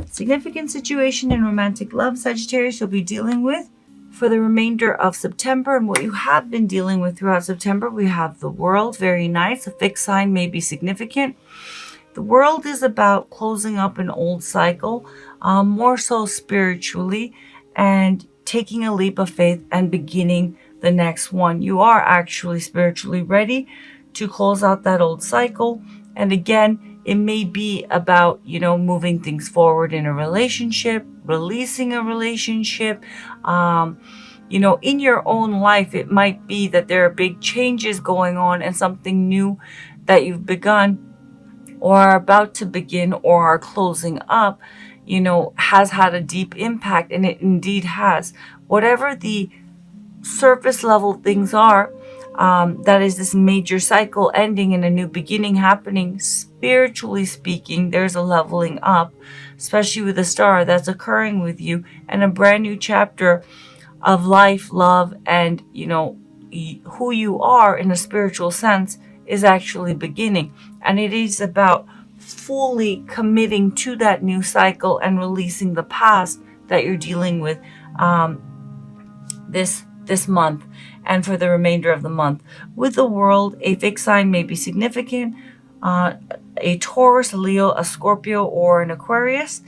Significant situation in romantic love, Sagittarius, you'll be dealing with for the remainder of September. And what you have been dealing with throughout September, we have the World, very nice. A fixed sign may be significant. The World is about closing up an old cycle, more so spiritually, and taking a leap of faith and beginning the next one. You are actually spiritually ready to close out that old cycle. And again, it may be about, moving things forward in a relationship, releasing a relationship. In your own life, it might be that there are big changes going on and something new that you've begun or are about to begin or are closing up, has had a deep impact, and it indeed has. Whatever the surface level things are, that is this major cycle ending and a new beginning happening. Spiritually speaking, there's a leveling up, especially with the star that's occurring with you, and a brand new chapter of life, love, and who you are in a spiritual sense is actually beginning. And it is about fully committing to that new cycle and releasing the past that you're dealing with this month and for the remainder of the month. With the World, a fixed sign may be significant. A Taurus, a Leo, a Scorpio, or an Aquarius.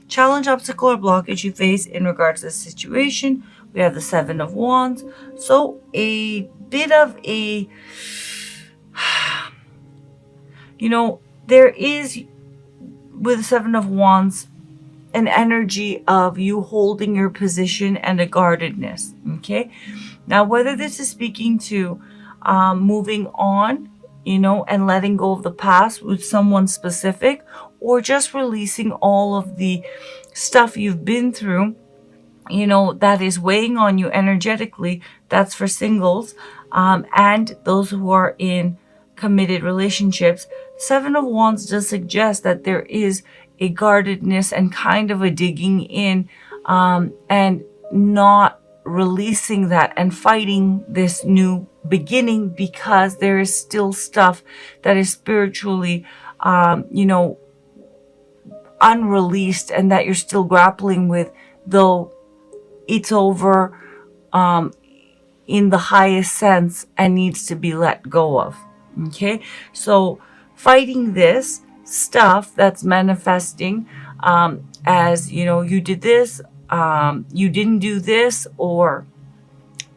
Challenge, obstacle, or blockage you face in regards to the situation. We have the Seven of Wands. So a bit of a, there is, with the Seven of Wands, an energy of you holding your position and a guardedness. Okay. Now, whether this is speaking to moving on, and letting go of the past with someone specific, or just releasing all of the stuff you've been through, that is weighing on you energetically, that's for singles, and those who are in committed relationships. Seven of Wands does suggest that there is a guardedness and kind of a digging in, and not releasing that and fighting this new beginning, because there is still stuff that is spiritually, unreleased, and that you're still grappling with, though it's over in the highest sense and needs to be let go of. Okay, so fighting this stuff that's manifesting as you did this, you didn't do this, or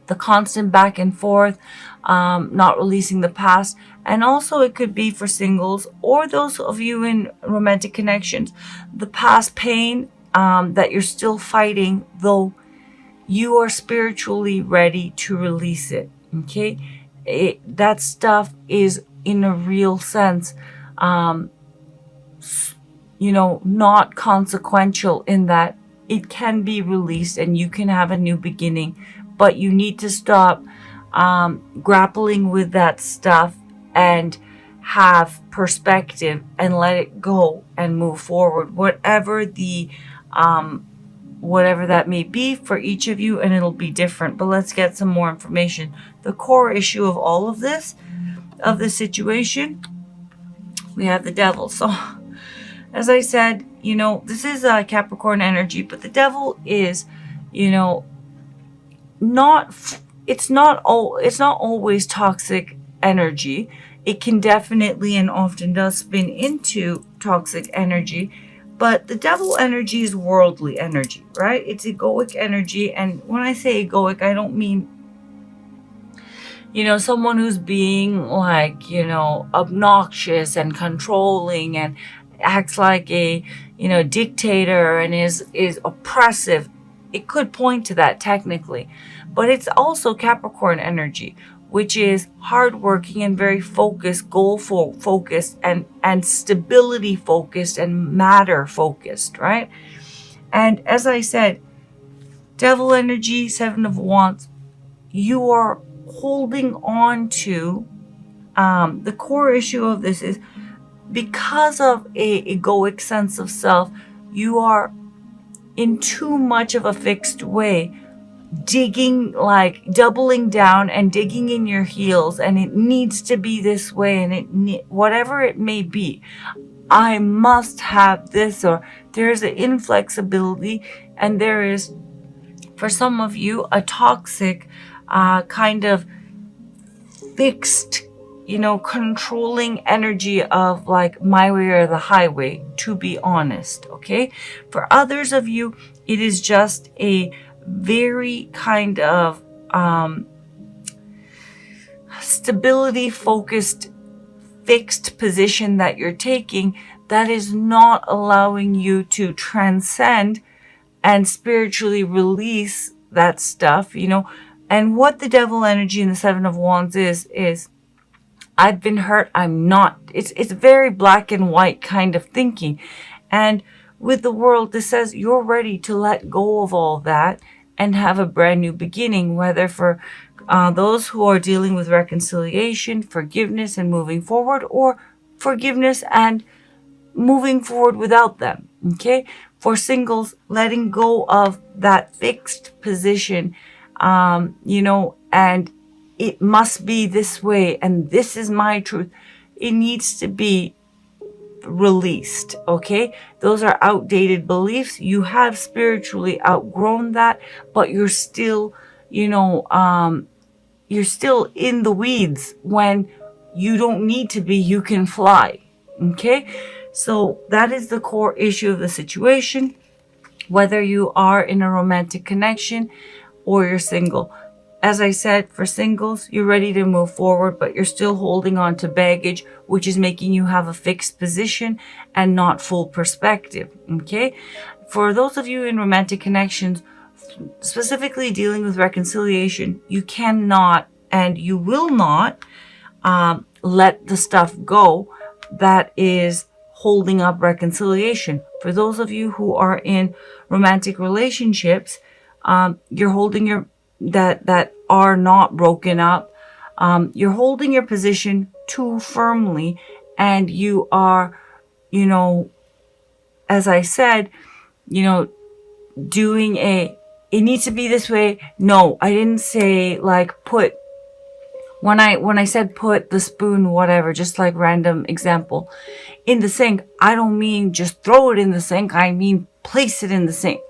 the constant back and forth, not releasing the past. And also it could be for singles or those of you in romantic connections, the past pain that you're still fighting, though you are spiritually ready to release it. Okay, that stuff is in a real sense not consequential, in that it can be released and you can have a new beginning, but you need to stop grappling with that stuff and have perspective and let it go and move forward, whatever that may be for each of you, and it'll be different. But let's get some more information. The core issue of all of this, of the situation, we have the Devil. So as I said, this is Capricorn energy, but the Devil is, it's not always toxic energy. It can definitely and often does spin into toxic energy, but the Devil energy is worldly energy, right? It's egoic energy. And when I say egoic, I don't mean someone who's being like, obnoxious and controlling and acts like a, dictator and is oppressive. It could point to that technically, but it's also Capricorn energy, which is hardworking and very focused, focused, and stability focused and matter focused, right? And as I said, Devil energy, Seven of Wands, you are holding on to the core issue of this is because of a egoic sense of self, you are in too much of a fixed way, digging, like doubling down and digging in your heels, and it needs to be this way, and whatever it may be. I must have this, or there's an inflexibility, and there is, for some of you, a toxic kind of fixed, controlling energy of like my way or the highway, to be honest. Okay. For others of you, it is just a very kind of stability focused, fixed position that you're taking that is not allowing you to transcend and spiritually release that stuff, And what the devil energy in the Seven of Wands is I've been hurt, I'm not. It's very black and white kind of thinking. And with the World, this says you're ready to let go of all that and have a brand new beginning, whether for those who are dealing with reconciliation, forgiveness, and moving forward, or forgiveness and moving forward without them. Okay. For singles, letting go of that fixed position, and it must be this way, and this is my truth. It needs to be released. Okay. Those are outdated beliefs. You have spiritually outgrown that, but you're still, you're still in the weeds when you don't need to be. You can fly. Okay. So that is the core issue of the situation, whether you are in a romantic connection or you're single. As I said, for singles, you're ready to move forward, but you're still holding on to baggage, which is making you have a fixed position and not full perspective. Okay. For those of you in romantic connections, specifically dealing with reconciliation, you cannot and you will not let the stuff go that is holding up reconciliation. For those of you who are in romantic relationships, you're holding your that are not broken up. You're holding your position too firmly, and you are, as I said, doing it needs to be this way. No, I didn't say like when I said put the spoon, whatever, just like random example, in the sink, I don't mean just throw it in the sink. I mean place it in the sink,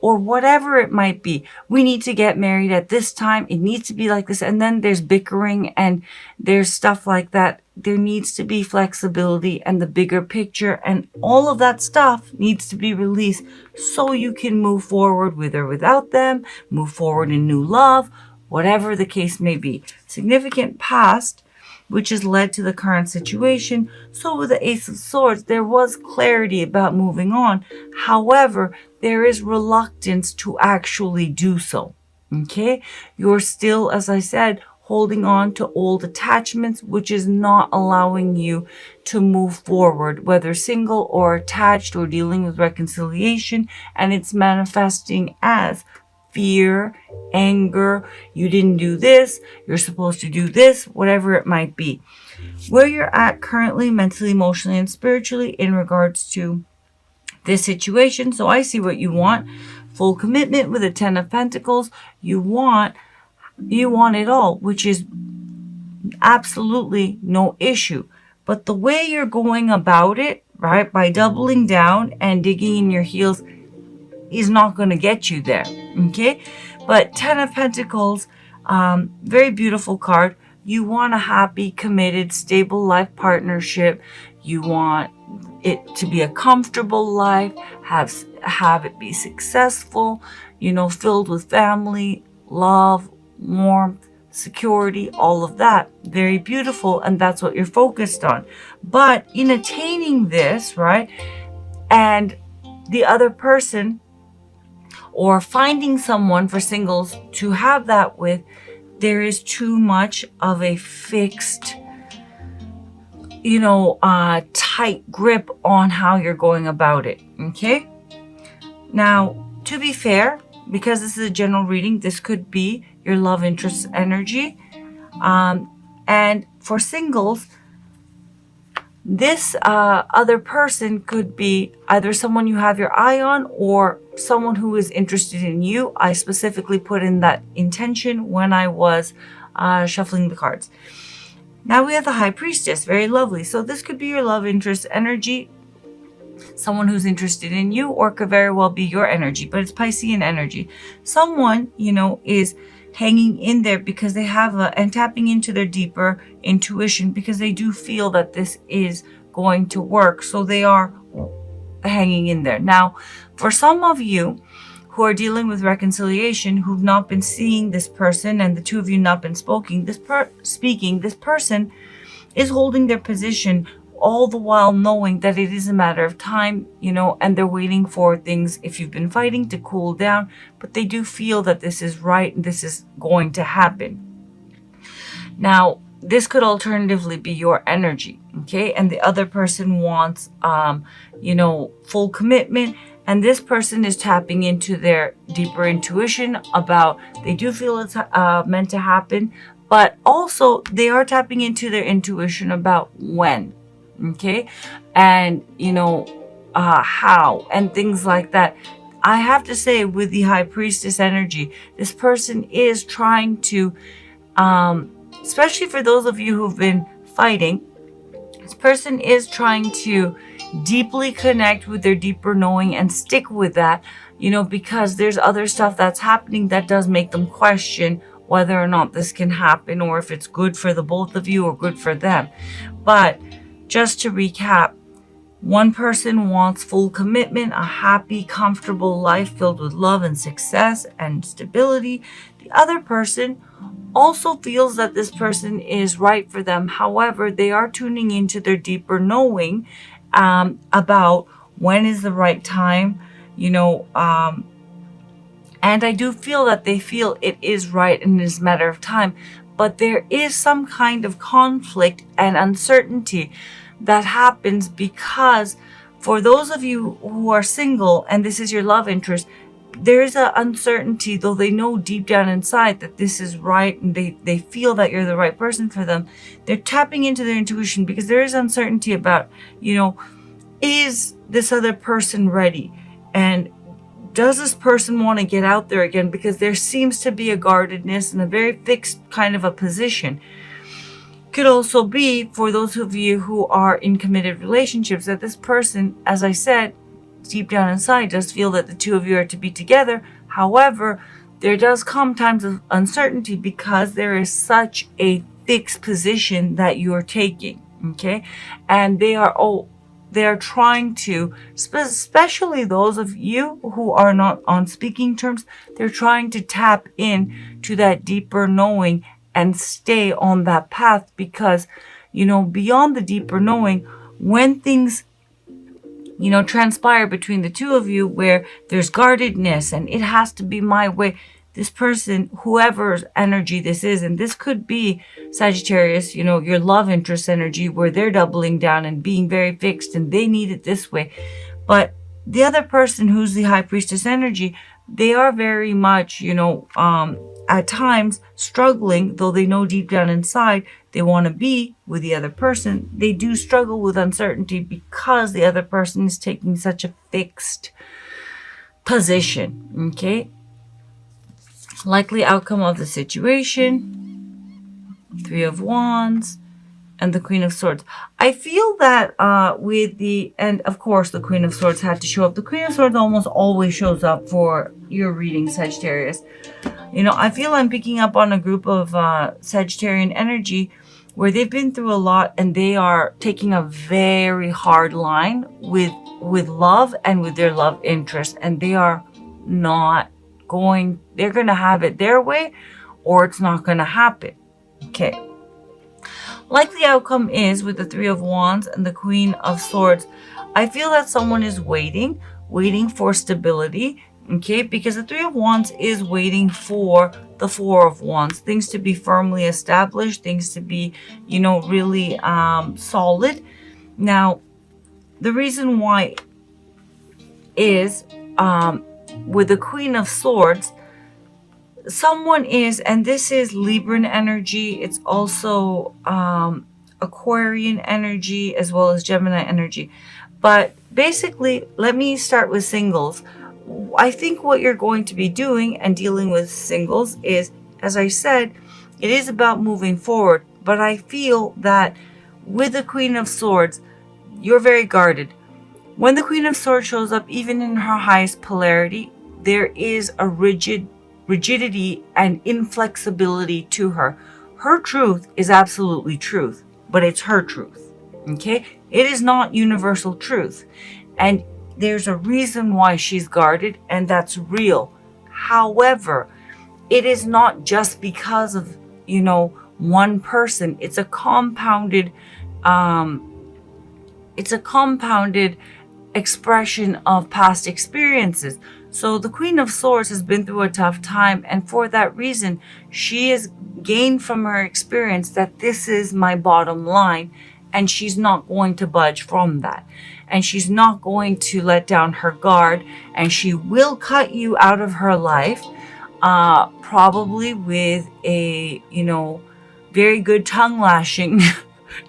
or whatever it might be. We need to get married at this time. It needs to be like this. And then there's bickering and there's stuff like that. There needs to be flexibility and the bigger picture, and all of that stuff needs to be released so you can move forward with or without them, move forward in new love, whatever the case may be. Significant past, which has led to the current situation. So with the Ace of Swords, there was clarity about moving on. However, there is reluctance to actually do so. Okay? You're still, as I said, holding on to old attachments, which is not allowing you to move forward, whether single or attached or dealing with reconciliation. And it's manifesting as fear, anger, you didn't do this, you're supposed to do this, whatever it might be. Where you're at currently, mentally, emotionally, and spiritually in regards to this situation. So I see what you want. Full commitment with a 10 of Pentacles. You want it all, which is absolutely no issue. But the way you're going about it, right, by doubling down and digging in your heels, is not going to get you there. Okay. But 10 of Pentacles, very beautiful card. You want a happy, committed, stable life partnership. You want it to be a comfortable life, have it be successful, filled with family, love, warmth, security, all of that. Very beautiful. And that's what you're focused on. But in attaining this, right, and the other person, or finding someone for singles to have that with, there is too much of a fixed, tight grip on how you're going about it. Okay. Now, to be fair, because this is a general reading, this could be your love interest energy. And for singles, this other person could be either someone you have your eye on or someone who is interested in you. I specifically put in that intention when I was shuffling the cards. Now we have the High Priestess. Very lovely. So this could be your love interest energy, someone who's interested in you, or could very well be your energy, but it's Piscean energy. Someone, is hanging in there because they have and tapping into their deeper intuition, because they do feel that this is going to work. So they are hanging in there. Now, for some of you who are dealing with reconciliation, who've not been seeing this person, and the two of you not been speaking, this person is holding their position, all the while knowing that it is a matter of time, and they're waiting for things, if you've been fighting, to cool down, but they do feel that this is right and this is going to happen. Now, this could alternatively be your energy, okay? And the other person wants, full commitment, and this person is tapping into their deeper intuition about, they do feel it's meant to happen, but also they are tapping into their intuition about when. Okay, and how and things like that. I have to say, with the High Priestess energy, this person is trying to, especially for those of you who've been fighting, this person is trying to deeply connect with their deeper knowing and stick with that, because there's other stuff that's happening that does make them question whether or not this can happen, or if it's good for the both of you or good for them. But just to recap, one person wants full commitment, a happy, comfortable life filled with love and success and stability. The other person also feels that this person is right for them. However, they are tuning into their deeper knowing about when is the right time, and I do feel that they feel it is right and it is a matter of time. But there is some kind of conflict and uncertainty that happens, because for those of you who are single and this is your love interest, there is an uncertainty, though they know deep down inside that this is right and they feel that you're the right person for them. They're tapping into their intuition because there is uncertainty about, is this other person ready? And does this person want to get out there again? Because there seems to be a guardedness and a very fixed kind of a position. Could also be, for those of you who are in committed relationships, that this person, as I said, deep down inside does feel that the two of you are to be together. However, there does come times of uncertainty because there is such a fixed position that you are taking, okay? And they are trying to, especially those of you who are not on speaking terms, they're trying to tap in to that deeper knowing and stay on that path, because, beyond the deeper knowing, when things, transpire between the two of you where there's guardedness and it has to be my way, this person, whoever's energy this is, and this could be Sagittarius, your love interest energy, where they're doubling down and being very fixed and they need it this way. But the other person, who's the High Priestess energy, they are very much, at times struggling, though they know deep down inside they want to be with the other person. They do struggle with uncertainty because the other person is taking such a fixed position, okay? Likely outcome of the situation, Three of Wands, and the Queen of Swords. I feel that and of course the Queen of Swords had to show up. The Queen of Swords almost always shows up for your reading, Sagittarius. I feel I'm picking up on a group of Sagittarian energy where they've been through a lot and they are taking a very hard line with love and with their love interest, and they are not they're going to have it their way, or it's not going to happen. Okay. Likely outcome is, with the Three of Wands and the Queen of Swords, I feel that someone is waiting for stability, okay? Because the Three of Wands is waiting for the Four of Wands, things to be firmly established, things to be, really solid. Now, the reason why is, with the Queen of Swords, someone is, and this is Libran energy, it's also Aquarian energy, as well as Gemini energy. But basically, let me start with singles. I think what you're going to be doing and dealing with singles is, as I said, it is about moving forward. but I feel that with the Queen of Swords, you're very guarded. When the Queen of Swords shows up, even in her highest polarity, there is a rigidity and inflexibility to her. Her truth is absolutely truth, but it's her truth. Okay? It is not universal truth. And there's a reason why she's guarded, and that's real. However, it is not just because of, one person. It's a compounded expression of past experiences. So the Queen of Swords has been through a tough time, and for that reason, she has gained from her experience that this is my bottom line, and she's not going to budge from that. And she's not going to let down her guard, and she will cut you out of her life, probably with a, very good tongue lashing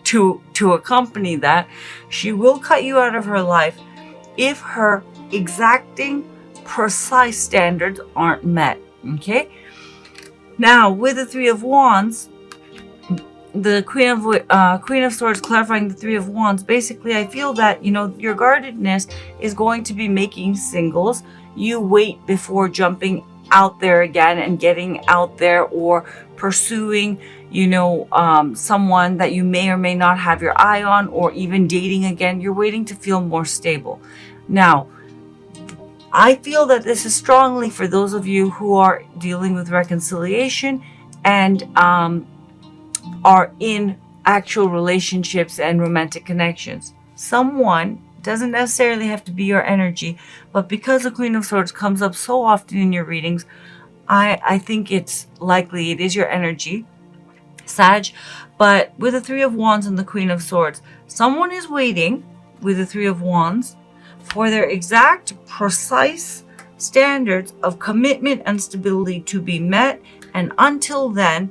to accompany that. She will cut you out of her life if her exacting, precise standards aren't met. Okay? Now, with the Three of Wands, the Queen of Swords clarifying the Three of Wands, basically I feel that, your guardedness is going to be making singles. You wait before jumping out there again and getting out there, or pursuing, someone that you may or may not have your eye on, or even dating again. You're waiting to feel more stable. Now, I feel that this is strongly for those of you who are dealing with reconciliation and are in actual relationships and romantic connections. Someone doesn't necessarily have to be your energy, but because the Queen of Swords comes up so often in your readings, I think it's likely it is your energy, Sag. But with the Three of Wands and the Queen of Swords, someone is waiting with the Three of Wands for their exact, precise standards of commitment and stability to be met, and until then,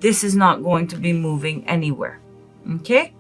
this is not going to be moving anywhere. Okay?